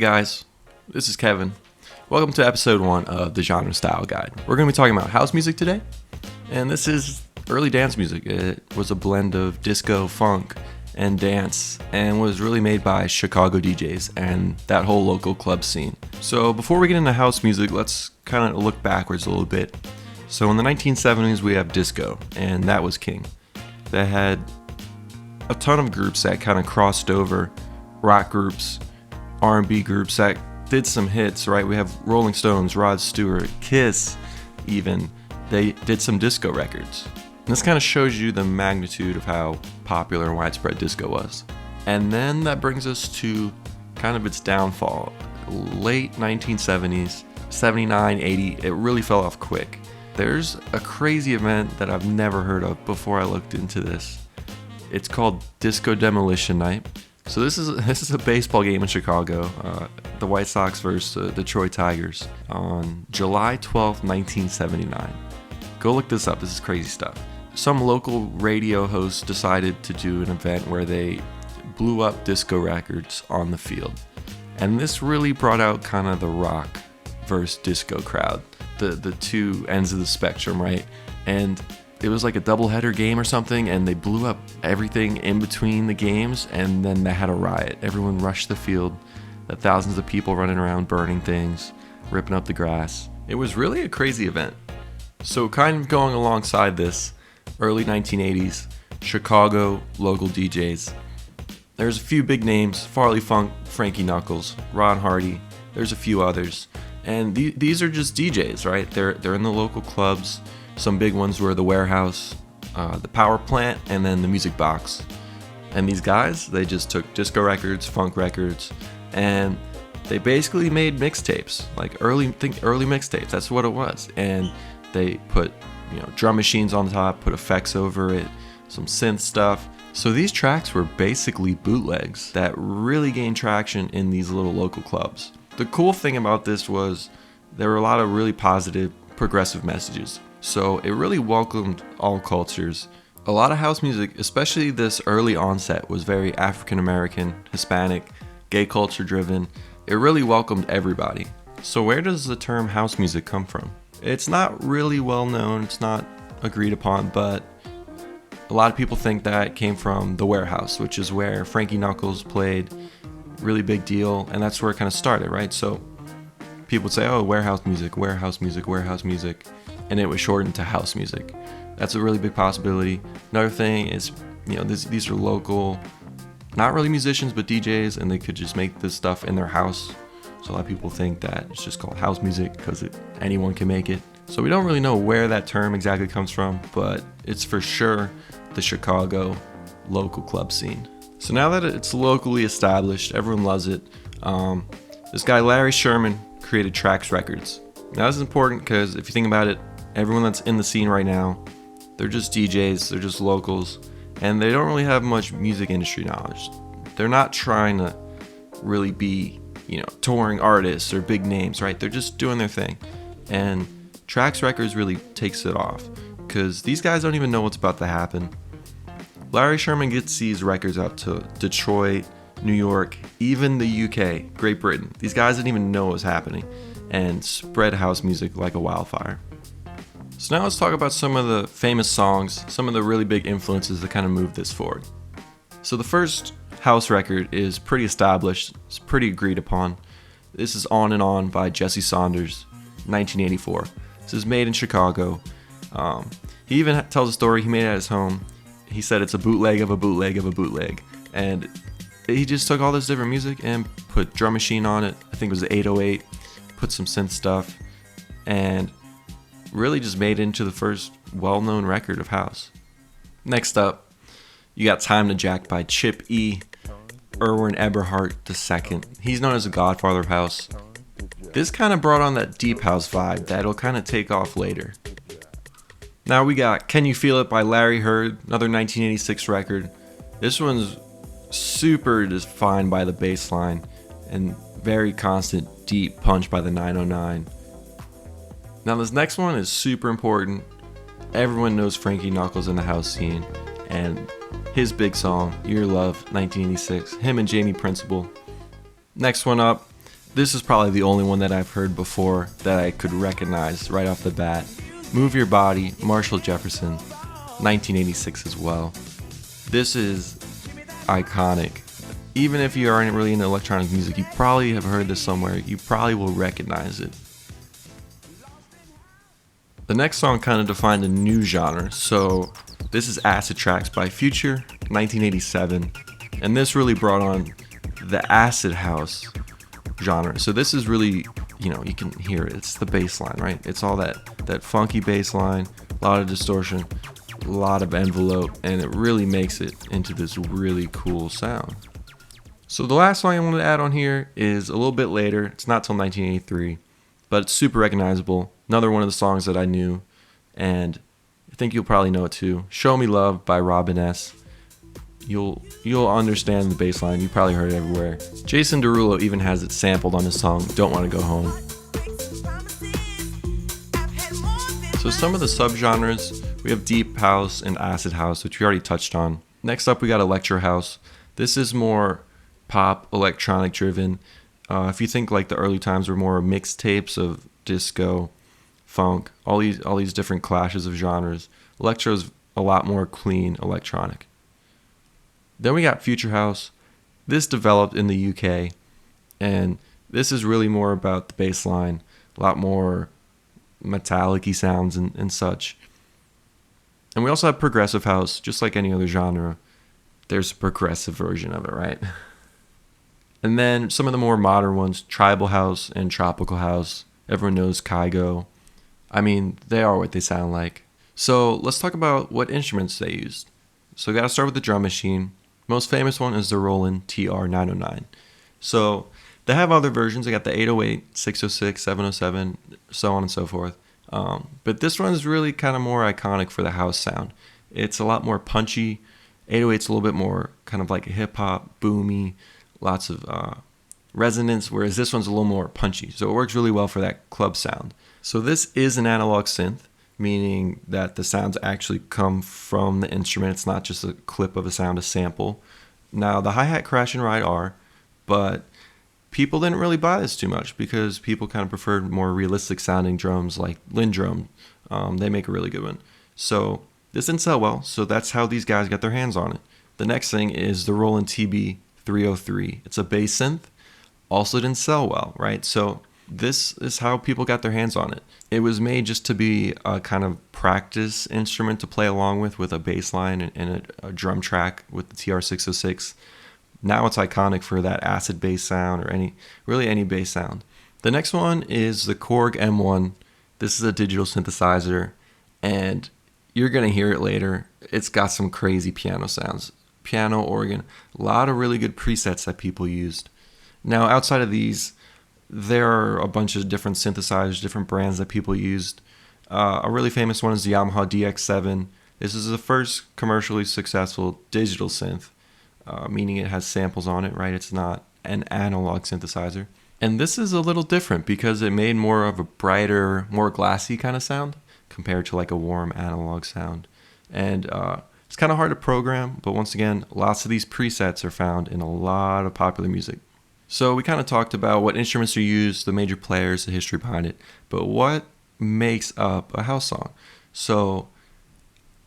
guys, this is Kevin. Welcome to episode 1 of the Genre Style Guide. We're going to be talking about house music today, and this is early dance music. It was a blend of disco, funk, and dance, and was really made by Chicago DJs and that whole local club scene. So before we get into house music, let's kind of look backwards a little bit. So in the 1970s, we have disco, and that was king. They had a ton of groups that kind of crossed over, rock groups, R&B groups that did some hits, right? We have Rolling Stones, Rod Stewart, Kiss even. They did some disco records. And this kind of shows you the magnitude of how popular and widespread disco was. And then that brings us to kind of its downfall. Late 1970s, 79, 80, it really fell off quick. There's a crazy event that I've never heard of before I looked into this. It's called Disco Demolition Night. So this is a baseball game in Chicago, the White Sox versus the Detroit Tigers on July 12th, 1979. Go look this up. This is crazy stuff. Some local radio host decided to do an event where they blew up disco records on the field. And this really brought out kind of the rock versus disco crowd, the two ends of the spectrum, right? And it was like a doubleheader game or something, and they blew up everything in between the games, and then they had a riot. Everyone rushed the field, the thousands of people running around burning things, ripping up the grass. It was really a crazy event. So kind of going alongside this, early 1980s, Chicago local DJs. There's a few big names: Farley Funk, Frankie Knuckles, Ron Hardy. There's a few others. And these are just DJs, right? They're in the local clubs. Some big ones were the Warehouse, the Power Plant, and then the Music Box. And these guys, they just took disco records, funk records, and they basically made mixtapes, like early mixtapes. That's what it was. And they put, drum machines on the top, put effects over it, some synth stuff. So these tracks were basically bootlegs that really gained traction in these little local clubs. The cool thing about this was there were a lot of really positive, progressive messages. So it really welcomed all cultures. A lot of house music, especially this early onset, was very African American, Hispanic, gay culture driven. It really welcomed everybody. So where does the term house music come from? It's not really well known, it's not agreed upon, but a lot of people think that it came from the Warehouse, which is where Frankie Knuckles played. Really big deal, and that's where it kind of started, right? So people would say, oh, warehouse music, warehouse music, warehouse music, and it was shortened to house music. That's a really big possibility. Another thing is, these are local, not really musicians, but DJs, and they could just make this stuff in their house. So a lot of people think that it's just called house music because anyone can make it. So we don't really know where that term exactly comes from, but it's for sure the Chicago local club scene. So now that it's locally established, everyone loves it. This guy, Larry Sherman, created Trax Records. Now this is important because if you think about it, everyone that's in the scene right now, they're just DJs, they're just locals, and they don't really have much music industry knowledge. They're not trying to really be, touring artists or big names, right? They're just doing their thing. And Trax Records really takes it off because these guys don't even know what's about to happen. Larry Sherman gets these records out to Detroit, New York, even the UK, Great Britain. These guys didn't even know what was happening, and spread house music like a wildfire. So now let's talk about some of the famous songs, some of the really big influences that kind of moved this forward. So the first house record is pretty established, it's pretty agreed upon. This is On and On by Jesse Saunders, 1984. This is made in Chicago. He even tells a story, he made it at his home. He said it's a bootleg of a bootleg of a bootleg. And he just took all this different music and put drum machine on it. I think it was the 808. Put some synth stuff. And really just made it into the first well-known record of house. Next up, you got Time to Jack by Chip E. Erwin Eberhardt II. He's known as the godfather of house. This kind of brought on that deep house vibe that'll kind of take off later. Now we got Can You Feel It by Larry Heard, another 1986 record. This one's super defined by the bass line and very constant deep punch by the 909. Now this next one is super important. Everyone knows Frankie Knuckles in the house scene, and his big song, Your Love, 1986, him and Jamie Principle. Next one up, This is probably the only one that I've heard before that I could recognize right off the bat. Move Your Body, Marshall Jefferson, 1986 as well. This is iconic. Even if you aren't really into electronic music, you probably have heard this somewhere. You probably will recognize it. The next song kind of defined a new genre. So this is Acid Tracks by Future, 1987. And this really brought on the acid house genre. So this is really, you can hear it. It's the bass line, right? It's all that funky bass line, a lot of distortion, a lot of envelope, and it really makes it into this really cool sound. So the last song I wanted to add on here is a little bit later. It's not till 1983, but it's super recognizable. Another one of the songs that I knew, and I think you'll probably know it too. Show Me Love by Robin S. You'll understand the bass line. You probably heard it everywhere. Jason Derulo even has it sampled on his song Don't Want to Go Home. So some of the subgenres, we have deep house and acid house, which we already touched on. Next up, we got electro house. This is more pop, electronic driven. If you think like the early times were more mixtapes of disco, funk, all these different clashes of genres, electro's a lot more clean electronic. Then we got future house. This developed in the UK, and this is really more about the bass line, a lot more metallic-y sounds and such. And we also have progressive house, just like any other genre. There's a progressive version of it, right? And then some of the more modern ones, tribal house and tropical house. Everyone knows Kygo. I mean, they are what they sound like. So let's talk about what instruments they used. So we got to start with the drum machine. Most famous one is the Roland TR-909. So they have other versions. They got the 808, 606, 707, so on and so forth. But this one is really kind of more iconic for the house sound. It's a lot more punchy. 808's a little bit more kind of like a hip-hop, boomy, lots of resonance, whereas this one's a little more punchy. So it works really well for that club sound. So this is an analog synth, meaning that the sounds actually come from the instrument. It's not just a clip of a sound, a sample. Now, the hi-hat, crash, and ride are, but people didn't really buy this too much because people kind of preferred more realistic sounding drums like Lindrum. They make a really good one. So this didn't sell well, so that's how these guys got their hands on it. The next thing is the Roland TB-303. It's a bass synth. Also didn't sell well, right? So this is how people got their hands on it. It was made just to be a kind of practice instrument to play along with a bass line and a drum track with the TR-606. Now it's iconic for that acid bass sound or any bass sound. The next one is the Korg M1. This is a digital synthesizer, and you're going to hear it later. It's got some crazy piano sounds. Piano, organ, a lot of really good presets that people used. Now, outside of these, there are a bunch of different synthesizers, different brands that people used. A really famous one is the Yamaha DX7. This is the first commercially successful digital synth, meaning it has samples on it, right? It's not an analog synthesizer. And this is a little different because it made more of a brighter, more glassy kind of sound compared to like a warm analog sound. And it's kind of hard to program, but once again, lots of these presets are found in a lot of popular music. So we kind of talked about what instruments are used, the major players, the history behind it, but what makes up a house song? So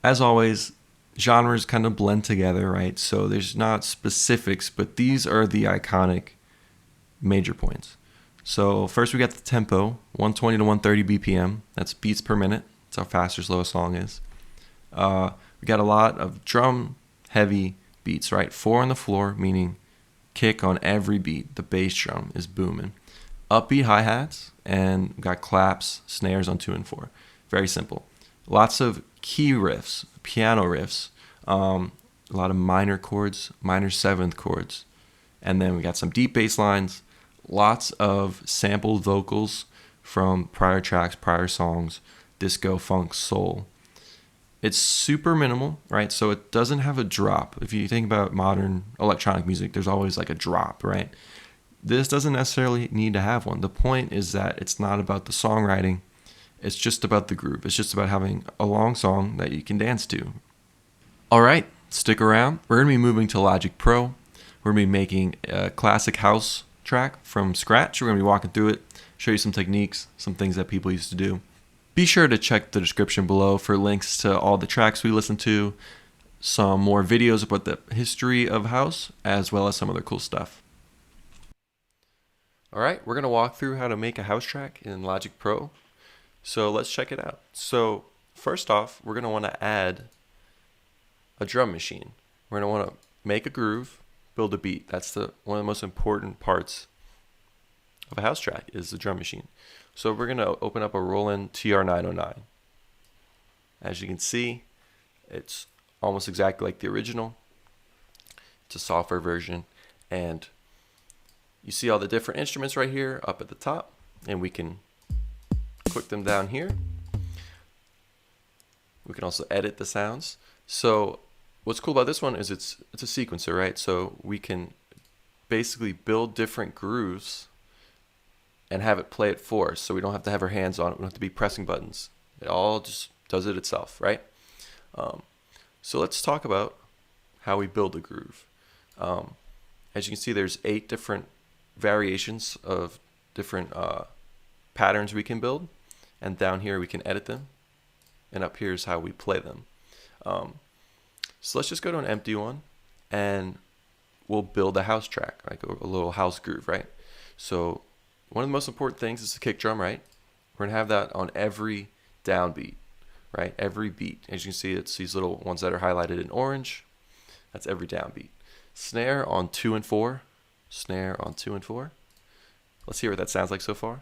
as always, genres kind of blend together, right? So there's not specifics, but these are the iconic major points. So first we got the tempo, 120 to 130 BPM. That's beats per minute. That's how fast or slow a song is. We got a lot of drum heavy beats, right? 4 on the floor, meaning kick on every beat. The bass drum is booming. Upbeat hi-hats, and we got claps, snares on 2 and 4. Very simple. Lots of key riffs, piano riffs, a lot of minor chords, minor 7th chords. And then we got some deep bass lines, lots of sampled vocals from prior tracks, prior songs, disco, funk, soul. It's super minimal, right? So it doesn't have a drop. If you think about modern electronic music, there's always like a drop, right? This doesn't necessarily need to have one. The point is that it's not about the songwriting. It's just about the groove. It's just about having a long song that you can dance to. All right, stick around. We're going to be moving to Logic Pro. We're going to be making a classic house track from scratch. We're going to be walking through it, show you some techniques, some things that people used to do. Be sure to check the description below for links to all the tracks we listen to, some more videos about the history of house, as well as some other cool stuff. Alright, we're going to walk through how to make a house track in Logic Pro. So let's check it out. So first off, we're going to want to add a drum machine. We're going to want to make a groove, build a beat. That's one of the most important parts of a house track is the drum machine. So we're going to open up a Roland TR-909. As you can see, it's almost exactly like the original. It's a software version, and you see all the different instruments right here up at the top, and we can click them down here. We can also edit the sounds. So what's cool about this one is it's a sequencer, right? So we can basically build different grooves and have it play it for us, so we don't have to have our hands on it. We don't have to be pressing buttons. It all just does it itself, right? So let's talk about how we build a groove. As you can see, there's 8 different variations of different patterns we can build, and down here we can edit them, and up here is how we play them. So let's just go to an empty one, and we'll build a house track, like a little house groove, right? So one of the most important things is the kick drum, right? We're gonna have that on every downbeat, right? Every beat. As you can see, it's these little ones that are highlighted in orange. That's every downbeat. Snare on 2 and 4. Snare on 2 and 4. Let's hear what that sounds like so far.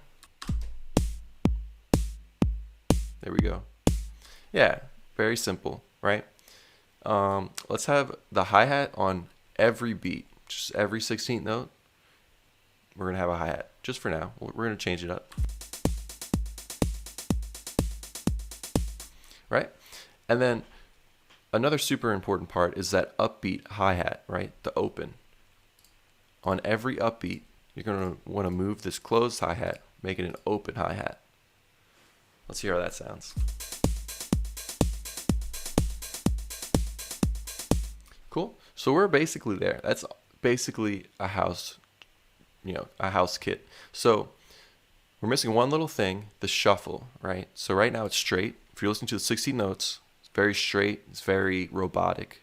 There we go. Yeah, very simple, right? Let's have the hi-hat on every beat, just every 16th note. We're going to have a hi-hat, just for now. We're going to change it up. Right? And then another super important part is that upbeat hi-hat, right? The open. On every upbeat, you're going to want to move this closed hi-hat, make it an open hi-hat. Let's hear how that sounds. Cool. So we're basically there. That's basically a house, a house kit. So we're missing one little thing, the shuffle, right? So right now it's straight. If you're listening to the 16 notes, it's very straight. It's very robotic.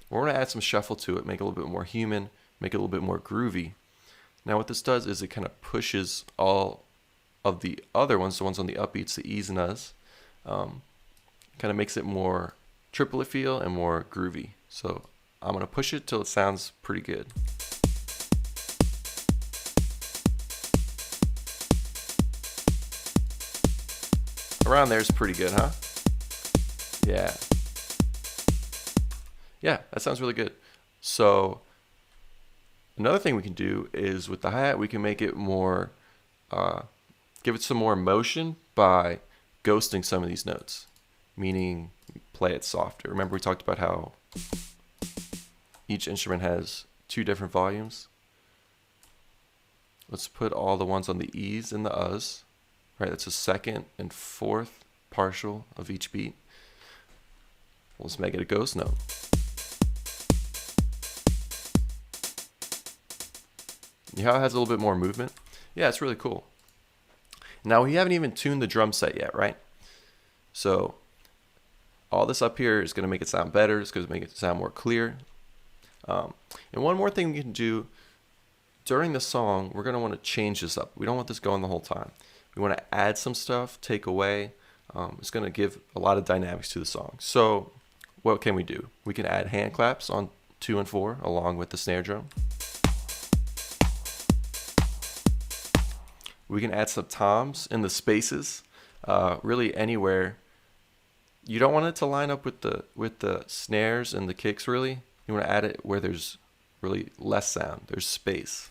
We're going to add some shuffle to it, make it a little bit more human, make it a little bit more groovy. Now what this does is it kind of pushes all of the other ones, the ones on the upbeats, the E's and U's, kind of makes it more triplet feel and more groovy. So I'm going to push it till it sounds pretty good. Around there is pretty good, huh? Yeah. Yeah, that sounds really good. So another thing we can do is with the hi-hat, we can make it more, give it some more motion by ghosting some of these notes, meaning play it softer. Remember we talked about how each instrument has 2 different volumes? Let's put all the ones on the E's and the U's, right? That's the 2nd and 4th partial of each beat. Let's make it a ghost note. You know how it has a little bit more movement? Yeah, it's really cool. Now we haven't even tuned the drum set yet, right? So all this up here is going to make it sound better. It's going to make it sound more clear. And one more thing we can do during the song, we're going to want to change this up. We don't want this going the whole time. We want to add some stuff, take away. It's going to give a lot of dynamics to the song. So what can we do? We can add hand claps on 2 and 4 along with the snare drum. We can add some toms in the spaces, really anywhere. You don't want it to line up with the snares and the kicks really. You want to add it where there's really less sound. There's space.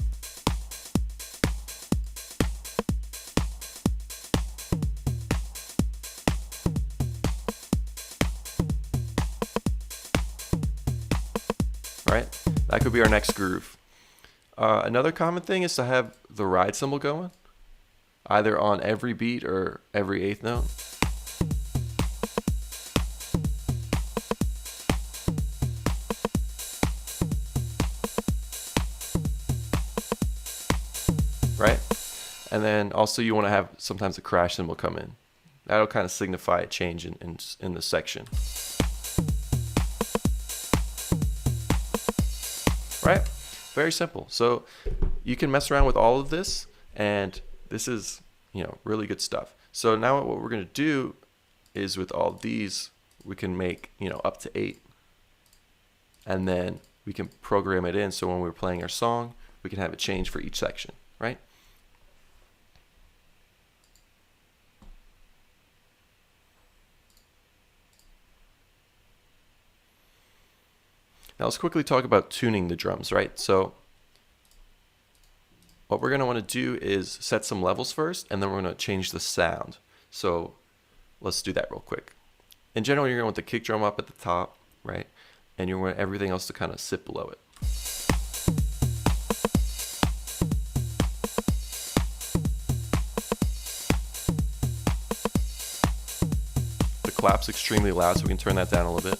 Right? That could be our next groove. Another common thing is to have the ride cymbal going, either on every beat or every 8th note. And then also you want to have sometimes a crash cymbal come in. That'll kind of signify a change in the section. Right? Very simple. So you can mess around with all of this, and this is, really good stuff. So now what we're going to do is with all these, we can make, up to 8. And then we can program it in so when we're playing our song, we can have it change for each section, right? Now let's quickly talk about tuning the drums, right? So what we're going to want to do is set some levels first, and then we're going to change the sound. So let's do that real quick. In general, you're going to want the kick drum up at the top, right? And you want everything else to kind of sit below it. The clap's extremely loud, so we can turn that down a little bit.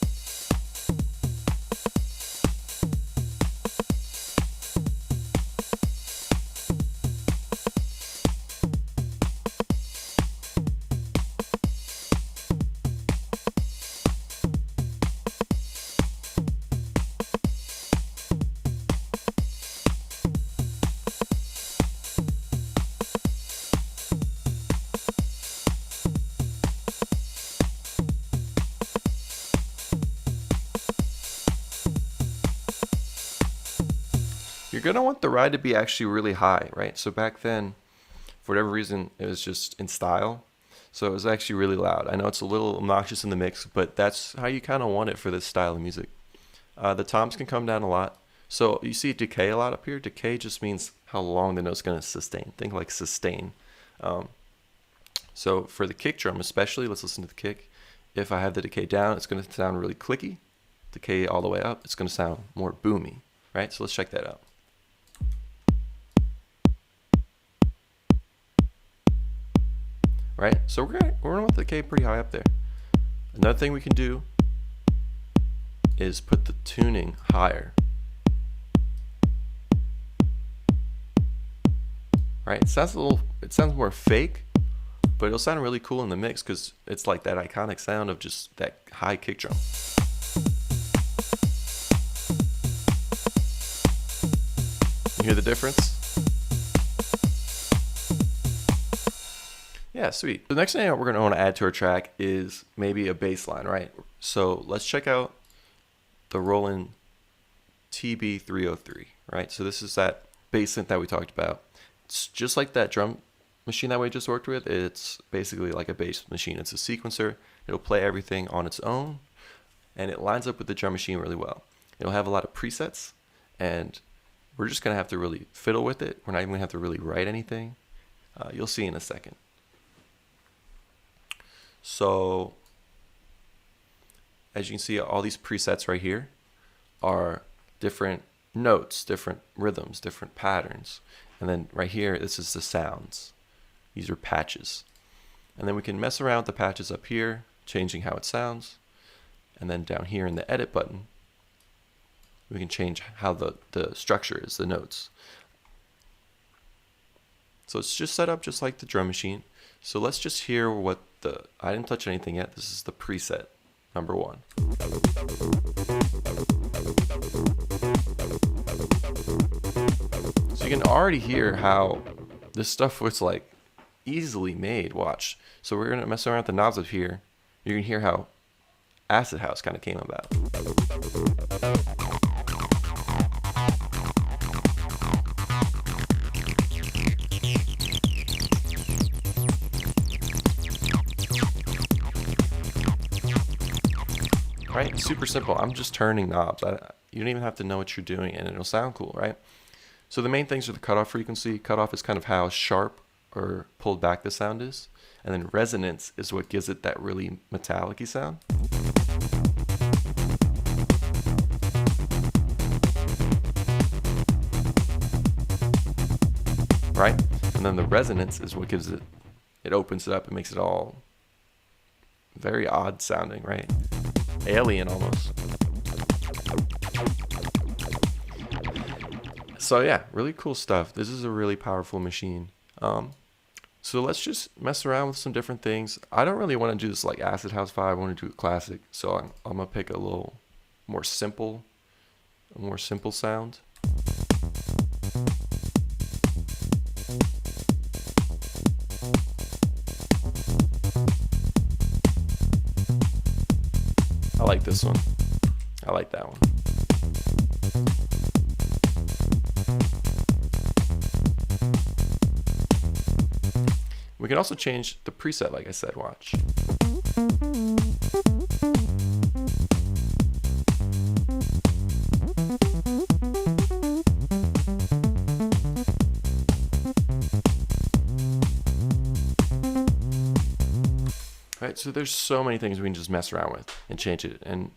You're going to want the ride to be actually really high, right? So back then, for whatever reason, it was just in style. So it was actually really loud. I know it's a little obnoxious in the mix, but that's how you kind of want it for this style of music. The toms can come down a lot. So you see decay a lot up here. Decay just means how long the note's going to sustain. Think like sustain. So for the kick drum especially, let's listen to the kick. If I have the decay down, it's going to sound really clicky. Decay all the way up, it's going to sound more boomy, right? So let's check that out. Right, so we're gonna want the decay pretty high up there. Another thing we can do is put the tuning higher. Right, it sounds more fake, but it'll sound really cool in the mix because it's like that iconic sound of just that high kick drum. You hear the difference? Yeah, sweet. The next thing we're going to want to add to our track is maybe a bass line, right? So let's check out the Roland TB303, right? So this is that bass synth that we talked about. It's just like that drum machine that we just worked with. It's basically like a bass machine. It's a sequencer. It'll play everything on its own, and it lines up with the drum machine really well. It'll have a lot of presets, and we're just going to have to really fiddle with it. We're not even going to have to really write anything. You'll see in a second. So as you can see, all these presets right here are different notes, different rhythms, different patterns. And then right here, this is the sounds. These are patches. And then we can mess around with the patches up here, changing how it sounds. And then down here in the edit button, we can change how the structure is, the notes. So it's just set up just like the drum machine. So let's just hear what I didn't touch anything yet. This is the preset, number 1. So you can already hear how this stuff was like easily made. Watch. So we're going to mess around with the knobs up here. You can hear how Acid House kind of came about. Right? Super simple. I'm just turning knobs. You don't even have to know what you're doing, and it'll sound cool, right? So the main things are the cutoff frequency. Cutoff is kind of how sharp or pulled back the sound is. And then resonance is what gives it that really metallic-y sound. Right? And then the resonance is what gives it opens it up and makes it all very odd sounding, right? Alien almost. So yeah, really cool stuff. This is a really powerful machine. So let's just mess around with some different things. I don't really want to do this like acid house vibe. I want to do it classic. So I'm gonna pick a little more simple, a more simple sound. I like this one. I like that one. We can also change the preset, like I said, watch. Right, so there's so many things we can just mess around with and change it. And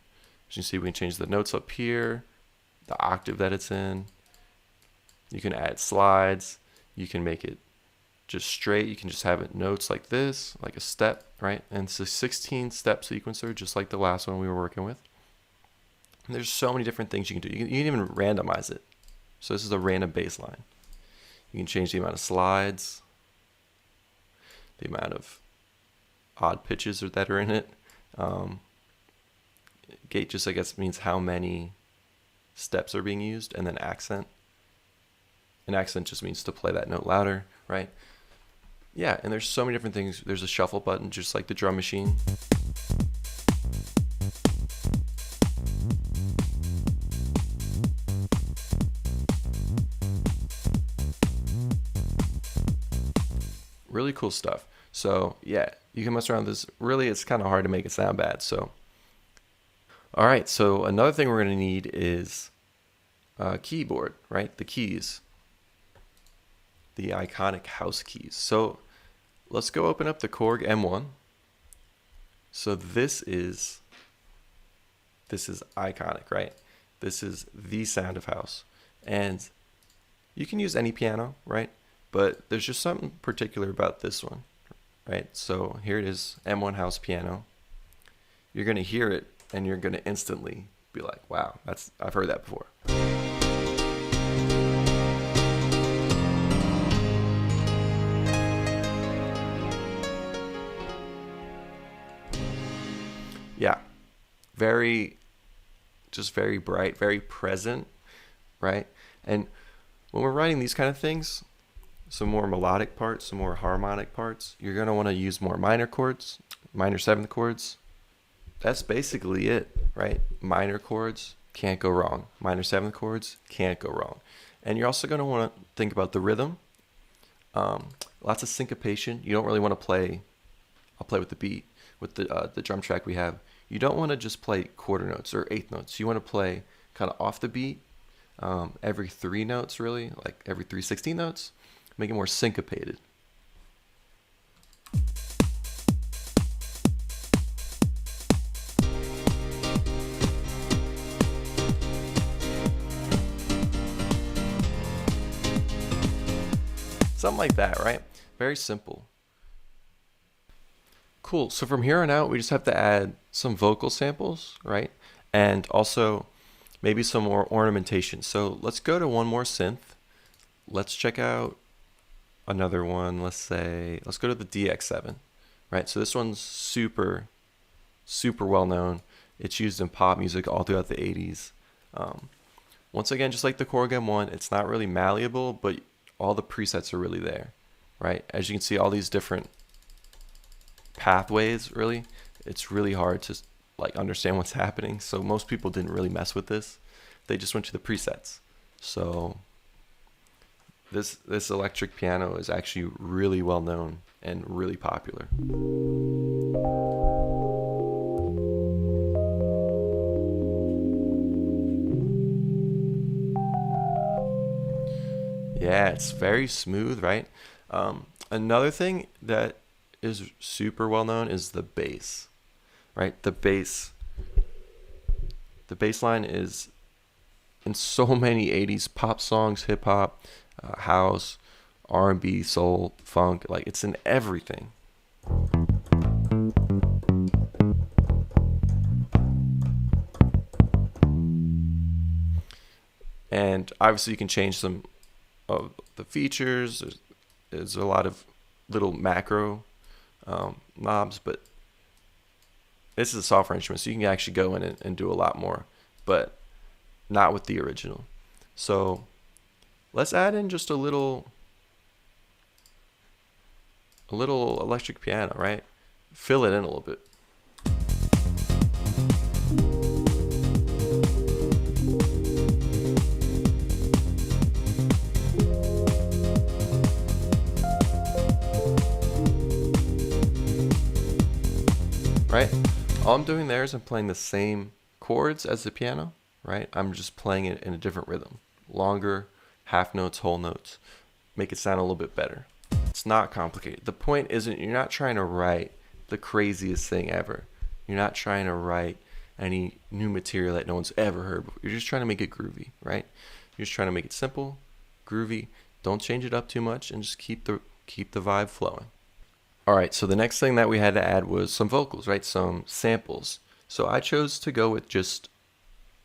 as you can see, we can change the notes up here, the octave that it's in. You can add slides. You can make it just straight. You can just have it notes like this, like a step, right? And it's a 16-step sequencer, just like the last one we were working with. And there's so many different things you can do. You can even randomize it. So this is a random bass line. You can change the amount of slides, the amount of odd pitches that are in it. Gate just, I guess, means how many steps are being used, and then accent. An accent just means to play that note louder, right? Yeah, and there's so many different things. There's a shuffle button, just like the drum machine. Really cool stuff. So yeah, you can mess around with this. Really, it's kind of hard to make it sound bad. So, all right. So another thing we're going to need is a keyboard, right? The keys, the iconic house keys. So let's go open up the Korg M1. So this is iconic, right? This is the sound of house, and you can use any piano, right? But there's just something particular about this one, right? So here it is, M1 house piano. You're gonna hear it, and you're gonna instantly be like, "Wow, I've heard that before." Yeah, very bright, very present, right? And when we're writing these kind of things, some more melodic parts, some more harmonic parts, you're going to want to use more minor chords, minor seventh chords. That's basically it, right? Minor chords, can't go wrong. Minor seventh chords, can't go wrong. And you're also going to want to think about the rhythm. Lots of syncopation. You don't really want to play, I'll play with the beat, with the drum track we have. You don't want to just play quarter notes or eighth notes. You want to play kind of off the beat, every 3 notes really, like every 3 16 notes. Make it more syncopated. Something like that, right? Very simple. Cool. So from here on out, we just have to add some vocal samples, right? And also maybe some more ornamentation. So let's go to one more synth. Let's check out another one. Let's go to the DX7, right? So this one's super well known. It's used in pop music all throughout the 80s. Once again, just like the Korg M1, it's not really malleable, but all the presets are really there, right? As you can see, all these different pathways, really, it's really hard to like understand what's happening. So most people didn't really mess with this. They just went to the presets. So this electric piano is actually really well known and really popular. Yeah, it's very smooth, right? Another thing that is super well known is the bass, right? The bass line is in so many 80s pop songs, hip hop, house, R&B, soul, funk, like it's in everything. And obviously you can change some of the features. There's a lot of little macro knobs, but this is a software instrument, so you can actually go in and do a lot more, but not with the original. So let's add in just a little electric piano, right? Fill it in a little bit. Right? All I'm doing there is I'm playing the same chords as the piano, right? I'm just playing it in a different rhythm. Longer, half notes, whole notes. Make it sound a little bit better. It's not complicated. The point isn't, you're not trying to write the craziest thing ever. You're not trying to write any new material that no one's ever heard before. You're just trying to make it groovy, right? You're just trying to make it simple, groovy. Don't change it up too much, and just keep the vibe flowing. All right, so the next thing that we had to add was some vocals, right? Some samples. So I chose to go with just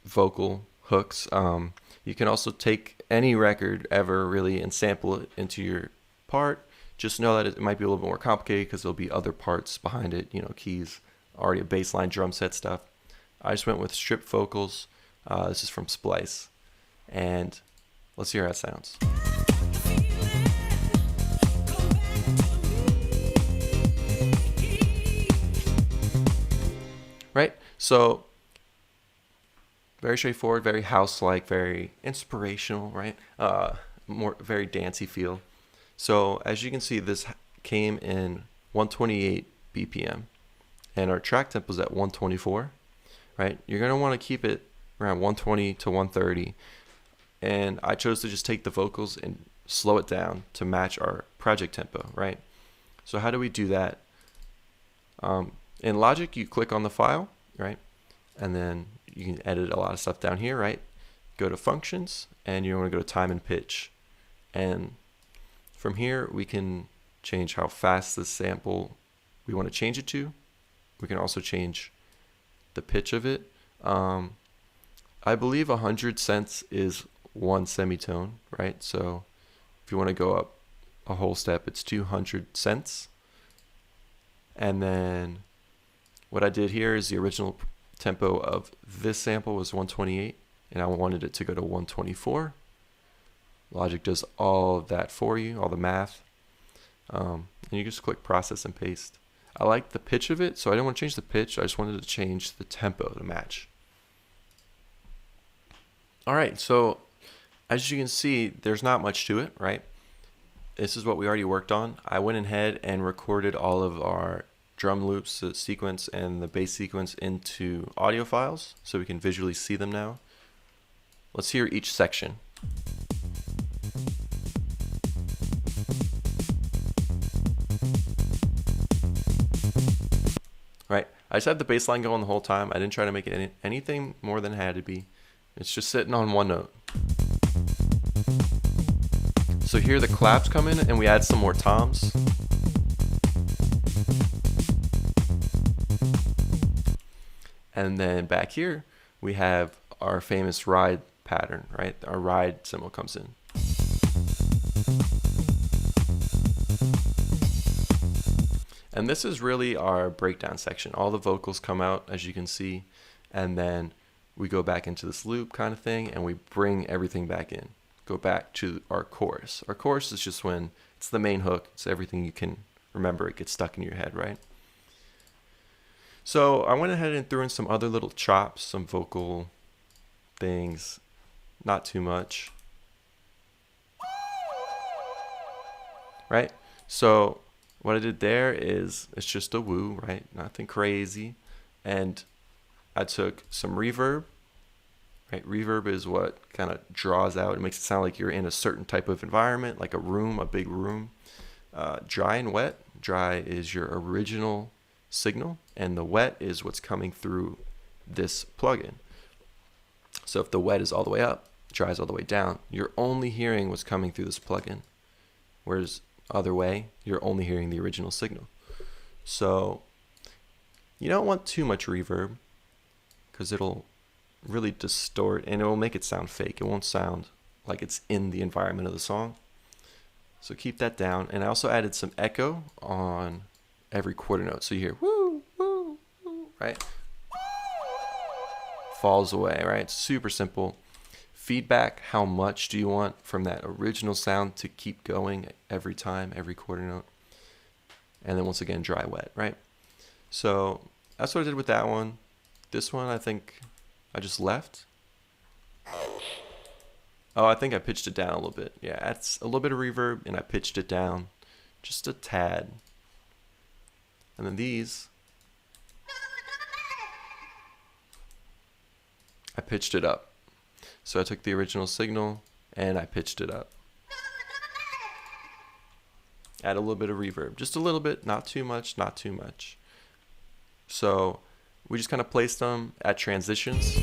vocal hooks. You can also take any record ever really and sample it into your part. Just know that it might be a little bit more complicated because there'll be other parts behind it, keys, already a bass line, drum set stuff. I just went with stripped vocals. This is from Splice. And let's hear how it sounds. Right? So very straightforward, very house-like, very inspirational, right? Very dancey feel. So as you can see, this came in 128 BPM, and our track tempo is at 124, right? You're gonna want to keep it around 120 to 130, and I chose to just take the vocals and slow it down to match our project tempo, right? So how do we do that? In Logic, you click on the file, right? And then you can edit a lot of stuff down here, right? Go to Functions, and you want to go to Time and Pitch. And from here, we can change how fast the sample we want to change it to. We can also change the pitch of it. I believe 100 cents is one semitone, right? So if you want to go up a whole step, it's 200 cents. And then what I did here is the original tempo of this sample was 128, and I wanted it to go to 124. Logic does all of that for you, all the math. And you just click process and paste. I like the pitch of it, so I didn't want to change the pitch. I just wanted to change the tempo to match. All right, so as you can see, there's not much to it, right? This is what we already worked on. I went ahead and recorded all of our drum loops, the sequence, and the bass sequence into audio files so we can visually see them now. Let's hear each section. Right, I just had the bass line going the whole time. I didn't try to make it anything more than it had to be. It's just sitting on one note. So here the claps come in and we add some more toms. And then back here we have our famous ride pattern, right? Our ride symbol comes in. And this is really our breakdown section. All the vocals come out, as you can see, and then we go back into this loop kind of thing, and we bring everything back in. Go back to our chorus. Our chorus is just when it's the main hook. It's everything you can remember. It gets stuck in your head, right? So I went ahead and threw in some other little chops, some vocal things, not too much. Right? So what I did there is, it's just a woo, right? Nothing crazy. And I took some reverb, right? Reverb is what kind of draws out. It makes it sound like you're in a certain type of environment, like a room, a big room. Dry and wet. Dry is your original signal, and the wet is what's coming through this plugin. So if the wet is all the way up, dry is all the way down, you're only hearing what's coming through this plugin. Whereas other way, you're only hearing the original signal. So you don't want too much reverb because it'll really distort and it will make it sound fake. It won't sound like it's in the environment of the song. So keep that down. And I also added some echo on every quarter note. So you hear woo, woo, woo, right? Falls away, right? Super simple. Feedback, how much do you want from that original sound to keep going every time, every quarter note. And then once again, dry wet, right? So that's what I did with that one. This one, I think I just left. Oh, I think I pitched it down a little bit. Yeah, that's a little bit of reverb, and I pitched it down just a tad. And then these, I pitched it up. So I took the original signal, and I pitched it up. Add a little bit of reverb. Just a little bit, not too much, not too much. So we just kind of placed them at transitions.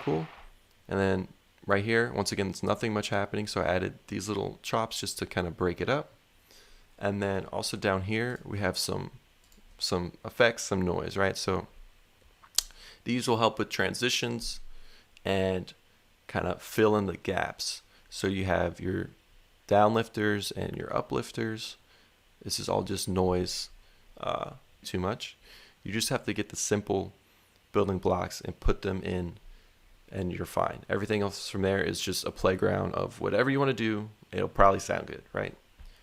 Cool. And then right here, once again, it's nothing much happening, so I added these little chops just to kind of break it up. And then also down here, we have some effects, some noise, right? So these will help with transitions and kind of fill in the gaps. So you have your downlifters and your uplifters. This is all just noise, too much. You just have to get the simple building blocks and put them in, and you're fine. Everything else from there is just a playground of whatever you want to do. It'll probably sound good, right?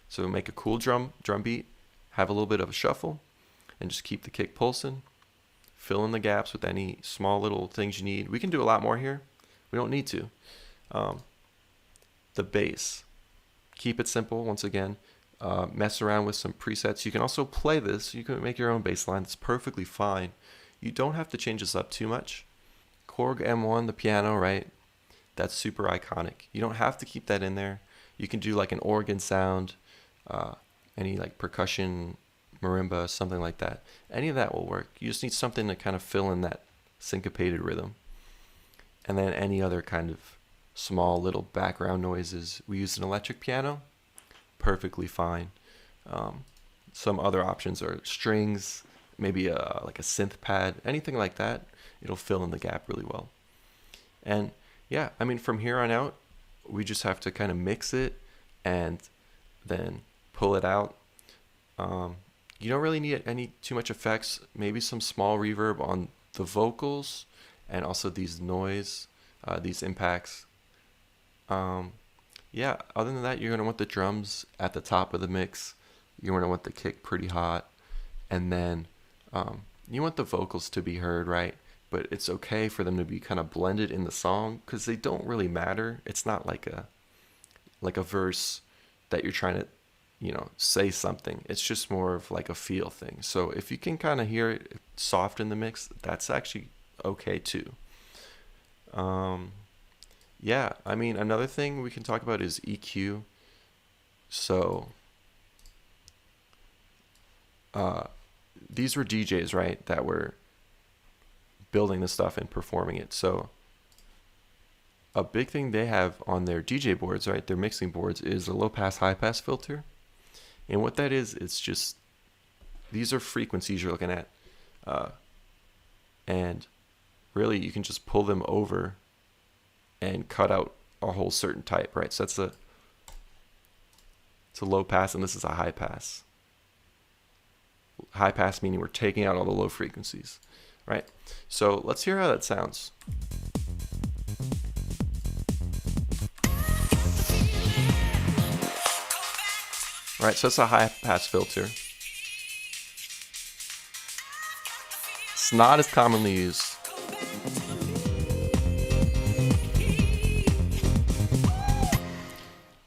So make a cool drum beat, have a little bit of a shuffle, and just keep the kick pulsing. Fill in the gaps with any small little things you need. We can do a lot more here. We don't need to. The bass, keep it simple. Once again, mess around with some presets. You can also play this. You can make your own bass line. It's perfectly fine. You don't have to change this up too much. Korg M1, the piano, right? That's super iconic. You don't have to keep that in there. You can do like an organ sound, any like percussion, marimba, something like that. Any of that will work. You just need something to kind of fill in that syncopated rhythm. And then any other kind of small little background noises. We used an electric piano, perfectly fine. Some other options are strings, maybe like a synth pad, anything like that. It'll fill in the gap really well. And yeah, I mean, from here on out, we just have to kind of mix it and then pull it out. You don't really need any too much effects. Maybe some small reverb on the vocals and also these noise, these impacts. Yeah, other than that, you're going to want the drums at the top of the mix. You're going to want the kick pretty hot. And then you want the vocals to be heard, right? But it's okay for them to be kind of blended in the song because they don't really matter. It's not like a verse that you're trying to, say something. It's just more of like a feel thing. So if you can kind of hear it soft in the mix, that's actually okay too. Yeah, I mean, another thing we can talk about is EQ. So these were DJs, right, that were building the stuff and performing it. So a big thing they have on their DJ boards, right, their mixing boards, is a low pass, high pass filter. And what that is, it's just, these are frequencies you're looking at. And really you can just pull them over and cut out a whole certain type, right? So it's a low pass, and this is a high pass. High pass meaning we're taking out all the low frequencies, right? So let's hear how that sounds. Right, so it's a high pass filter. It's not as commonly used.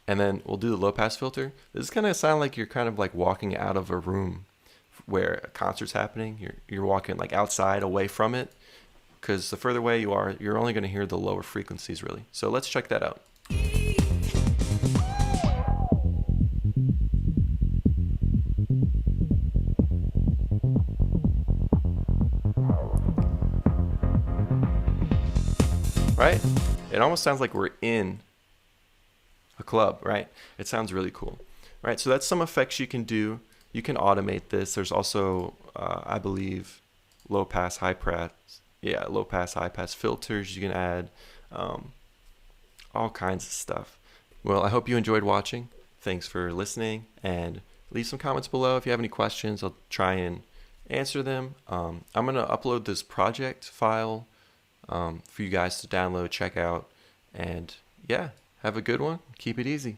And then we'll do the low pass filter. This is going to sound like you're kind of like walking out of a room where a concert's happening. You're walking like outside away from it, because the further away you are, you're only going to hear the lower frequencies really. So let's check that out. Right? It almost sounds like we're in a club, right? It sounds really cool, right? So that's some effects you can do. You can automate this. There's also, I believe, low pass, high pass filters you can add. all kinds of stuff. Well, I hope you enjoyed watching. Thanks for listening, and leave some comments below if you have any questions. I'll try and answer them. I'm going to upload this project file for you guys to download, check out, and yeah, have a good one. Keep it easy.